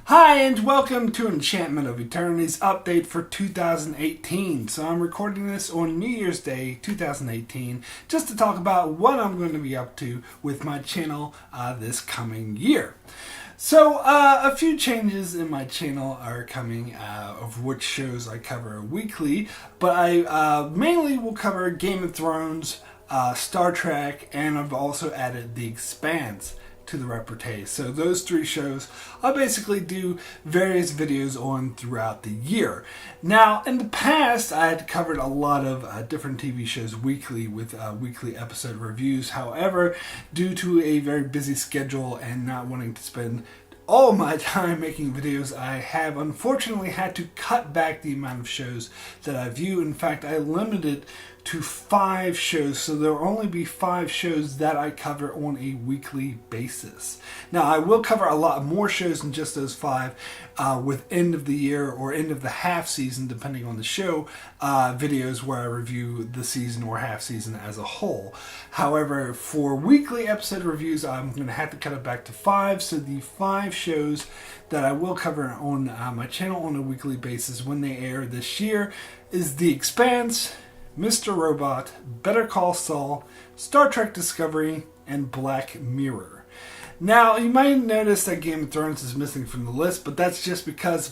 Hi and welcome to Enchantment of Eternity's update for 2018. So I'm recording this on New Year's Day 2018 just to talk about what I'm going to be up to with my channel this coming year. So a few changes in my channel are coming, of which shows I cover weekly, but I mainly will cover Game of Thrones, Star Trek, and I've also added The Expanse to the repertoire. So those three shows I basically do various videos on throughout the year. Now in the past I had covered a lot of different TV shows weekly with weekly episode reviews. However, due to a very busy schedule and not wanting to spend all my time making videos, I have unfortunately had to cut back the amount of shows that I view. In fact, I limited to 5 shows, so there will only be 5 shows that I cover on a weekly basis. Now, I will cover a lot more shows than just those 5 with end of the year or end of the half season, depending on the show, videos where I review the season or half season as a whole. However, for weekly episode reviews, I'm going to have to cut it back to 5, so the 5 shows that I will cover on my channel on a weekly basis when they air this year is The Expanse, Mr. Robot, Better Call Saul, Star Trek Discovery, and Black Mirror. Now, you might notice that Game of Thrones is missing from the list, but that's just because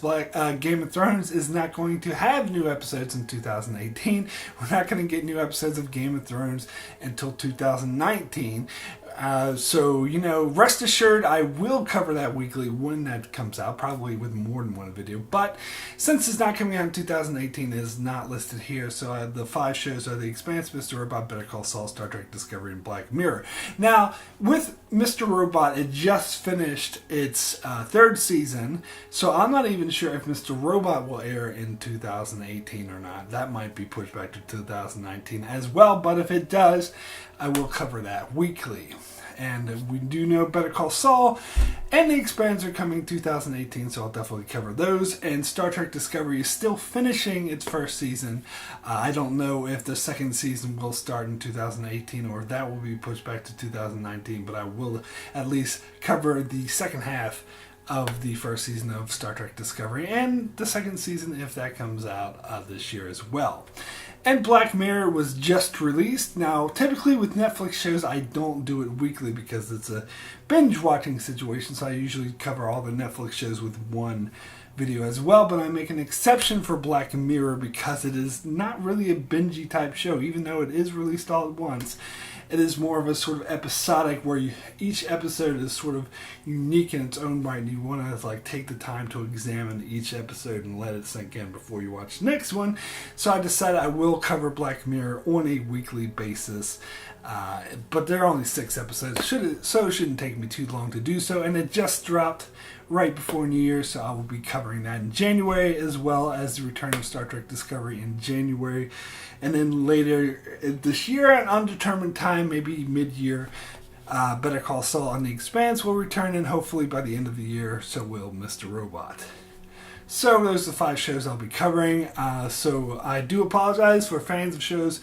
Game of Thrones is not going to have new episodes in 2018. We're not going to get new episodes of Game of Thrones until 2019. So, rest assured I will cover that weekly when that comes out, probably with more than one video. But since it's not coming out in 2018, it is not listed here. So the 5 shows are The Expanse, Mr. Robot, Better Call Saul, Star Trek Discovery, and Black Mirror. Now, with Mr. Robot, it just finished its 3rd season, so I'm not even sure if Mr. Robot will air in 2018 or not. That might be pushed back to 2019 as well, but if it does, I will cover that weekly. And we do know Better Call Saul and The Expanse are coming 2018, so I'll definitely cover those. And Star Trek Discovery is still finishing its 1st season. I don't know if the 2nd season will start in 2018 or if that will be pushed back to 2019, but I will at least cover the 2nd half of the 1st season of Star Trek Discovery and the 2nd season if that comes out this year as well. And Black Mirror was just released. Now, typically with Netflix shows, I don't do it weekly because it's a binge watching situation, so I usually cover all the Netflix shows with one video as well, but I make an exception for Black Mirror because it is not really a bingey type show, even though it is released all at once. It is more of a sort of episodic where each episode is sort of unique in its own right and you want to take the time to examine each episode and let it sink in before you watch the next one. So I decided I will cover Black Mirror on a weekly basis. But there are only 6 episodes, so it shouldn't take me too long to do so. And it just dropped right before New Year, so I will be covering that in January, as well as the return of Star Trek Discovery in January. And then later this year, at an undetermined time, maybe mid-year, Better Call Saul and The Expanse will return, and hopefully by the end of the year, so will Mr. Robot. So those are the 5 shows I'll be covering. So I do apologize for fans of shows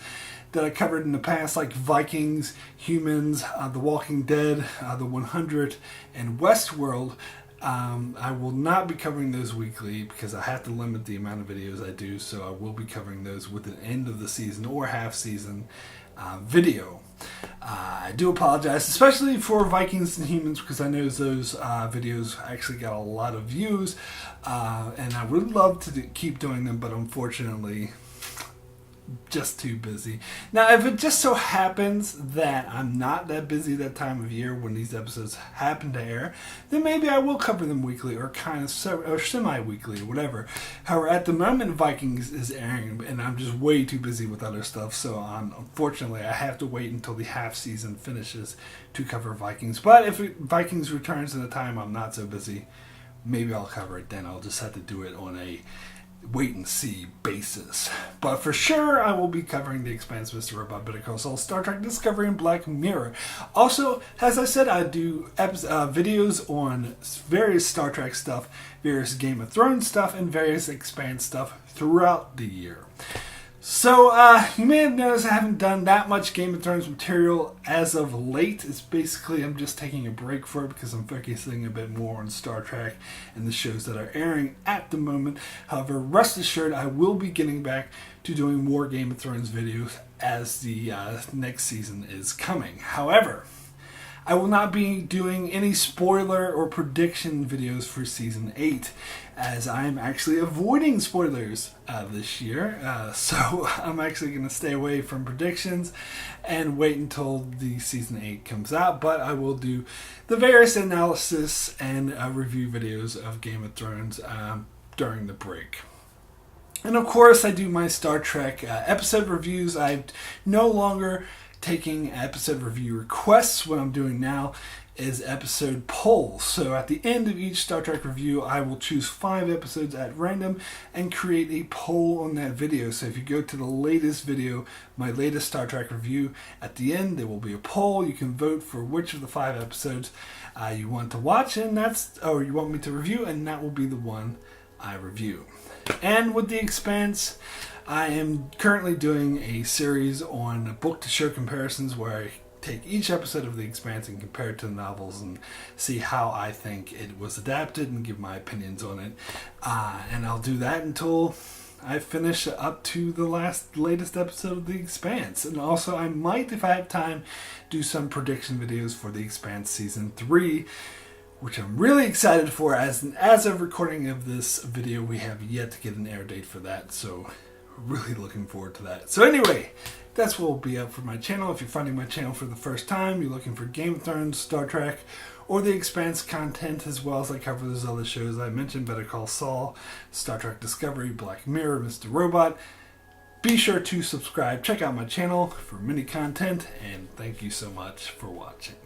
that I covered in the past, like Vikings, Humans, The Walking Dead, The 100, and Westworld. I will not be covering those weekly because I have to limit the amount of videos I do, so I will be covering those with an end of the season or half season video. I do apologize, especially for Vikings and Humans, because I know those videos actually got a lot of views, and I would love to keep doing them, but unfortunately just too busy. Now, if it just so happens that I'm not that busy that time of year when these episodes happen to air, then maybe I will cover them weekly or or semi-weekly or whatever. However, at the moment Vikings is airing and I'm just way too busy with other stuff, so unfortunately I have to wait until the half season finishes to cover Vikings. But if Vikings returns in a time I'm not so busy, maybe I'll cover it then. I'll just have to do it on a wait and see basis. But for sure, I will be covering The Expanse, Mr. Robot, Better Call Saul, Star Trek Discovery, and Black Mirror. Also, as I said, I do videos on various Star Trek stuff, various Game of Thrones stuff, and various Expanse stuff throughout the year. So, you may have noticed I haven't done that much Game of Thrones material as of late. It's basically, I'm just taking a break for it because I'm focusing a bit more on Star Trek and the shows that are airing at the moment. However, rest assured, I will be getting back to doing more Game of Thrones videos as the next season is coming. However, I will not be doing any spoiler or prediction videos for Season 8, as I am actually avoiding spoilers this year. So I'm actually going to stay away from predictions and wait until the Season 8 comes out. But I will do the various analysis and review videos of Game of Thrones during the break. And of course, I do my Star Trek episode reviews. I'm no longer taking episode review requests. What I'm doing now is episode polls. So at the end of each Star Trek review, I will choose 5 episodes at random and create a poll on that video. So if you go to the latest video, my latest Star Trek review, at the end there will be a poll. You can vote for which of the 5 episodes you want to watch, and you want me to review, and that will be the one I review. And with The Expanse, I am currently doing a series on book-to-show comparisons where I take each episode of The Expanse and compare it to the novels and see how I think it was adapted and give my opinions on it. And I'll do that until I finish up to the latest episode of The Expanse. And also I might, if I have time, do some prediction videos for The Expanse Season 3, which I'm really excited for. As of recording of this video, we have yet to get an air date for that, so really looking forward to that. So anyway, that's what will be up for my channel. If you're finding my channel for the first time, you're looking for Game of Thrones, Star Trek, or The Expanse content, as well as I cover those other shows I mentioned, Better Call Saul, Star Trek Discovery, Black Mirror, Mr. Robot, be sure to subscribe. Check out my channel for mini content, and thank you so much for watching.